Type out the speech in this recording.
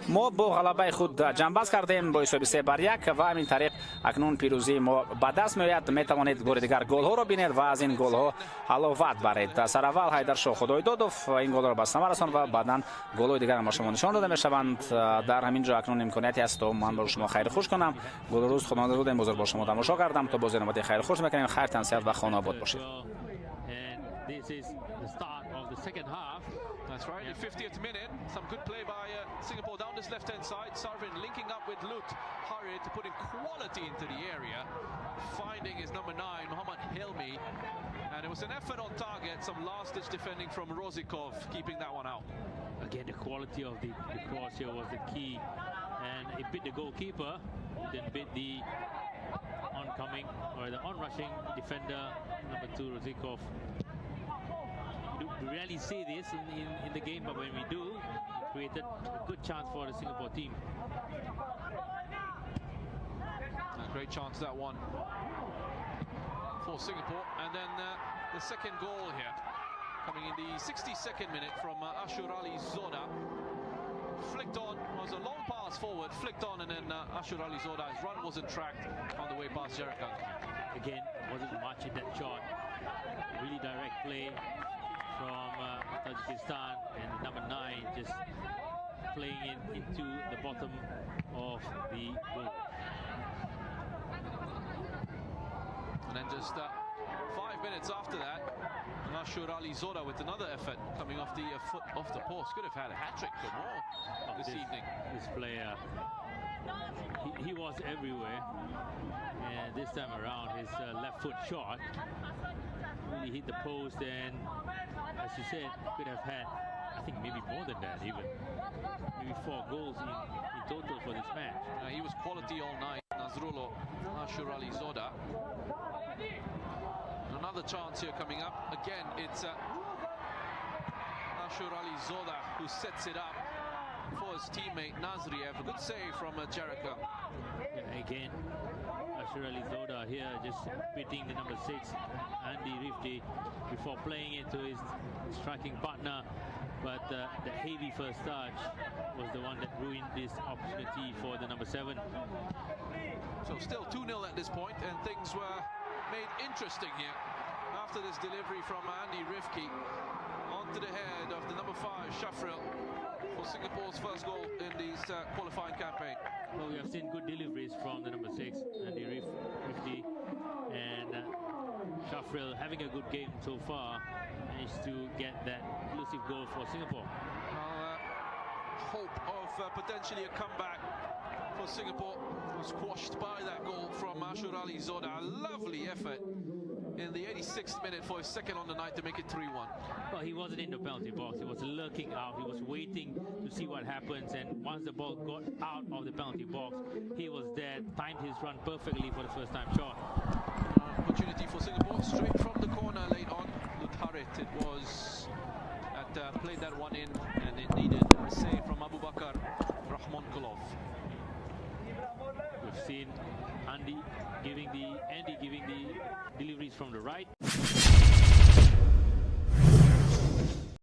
ما با غلبه خود جنباز کردیم با حساب 3-1 و همین طریق اکنون پیروزی ما به دست میآید. میتوانید بار دیگر گل ها را ببینید و از این گل ها علاوت برید. سر اول حیدرشاه خدایدادوف این گل را به ثمر رساند و بعدا گل های دیگر ما شما نشان داده میشوند. در همین جا اکنون امکانیتی است تا من با شما خیر خوش کنم. گل روز خداوند رو بزرگ با شما تماشا کردم. تا بازی نوبتی خیر خوش میکنیم. خیر تنسیت و خانه آباد باشید. This is the start of the second half. That's right, in the 50th minute, some good play by Singapore down this left-hand side. Sarvin linking up with Lut Hari to put in quality into the area. Finding his number 9, Mohammad Hilmi. And it was an effort on target, some last-ditch defending from Rozikov, keeping that one out. Again, the quality of the cross here was the key. And it bit the goalkeeper, then bit the oncoming or the onrushing defender, number 2, Rozikov. We rarely see this in the game, but when we do, it created a good chance for the Singapore team. A great chance, that one, for Singapore. And then the second goal here, coming in the 62nd minute from Ashur Ali Zoda. Flicked on, was a long pass forward, flicked on, and then Ashur Ali Zoda, his run wasn't tracked on the way past Jericho. Again, wasn't much in that shot. Really direct play from Tajikistan, and number 9 just playing into the bottom of the goal. And then just 5 minutes after that, Ashur Ali Zoda with another effort coming off the foot off the post. Could have had a hat-trick or more this evening. This player, he was everywhere, and this time around his left foot shot really hit the post, and as you said, could have had, I think, maybe more than that, even maybe 4 goals in total for this match. He was quality all night, Nazrullah Ashur Ali Zoda. Another chance here coming up. Again, it's Ashur Ali Zoda who sets it up for his teammate Nazriev. A good save from Jericho. Yeah, again, Ashur Ali Zoda here just beating the number 6, Andy Rifty, before playing it to his striking partner. But the heavy first touch was the one that ruined this opportunity for the number 7. So still 2-0 at this point, and things were made interesting here after this delivery from Andy Rifki onto the head of the number 5 Shafril for Singapore's first goal in this qualifying campaign. Well, we have seen good deliveries from the number 6 Andy Rifki, and Shafril having a good game so far, managed to get that elusive goal for Singapore. Hope of potentially a comeback for Singapore was quashed by that goal from Ashur Ali Zoda. A lovely effort in the 86th minute for his second on the night to make it 3-1. Well, he wasn't in the penalty box. He was lurking out. He was waiting to see what happens. And once the ball got out of the penalty box, he was there, timed his run perfectly for the first time shot. Opportunity for Singapore, straight from the corner late on. Lutharit, it was that played that one in, and it needed a save from Abu Bakar Rahmonkulov. We've seen Andy giving the deliveries from the right.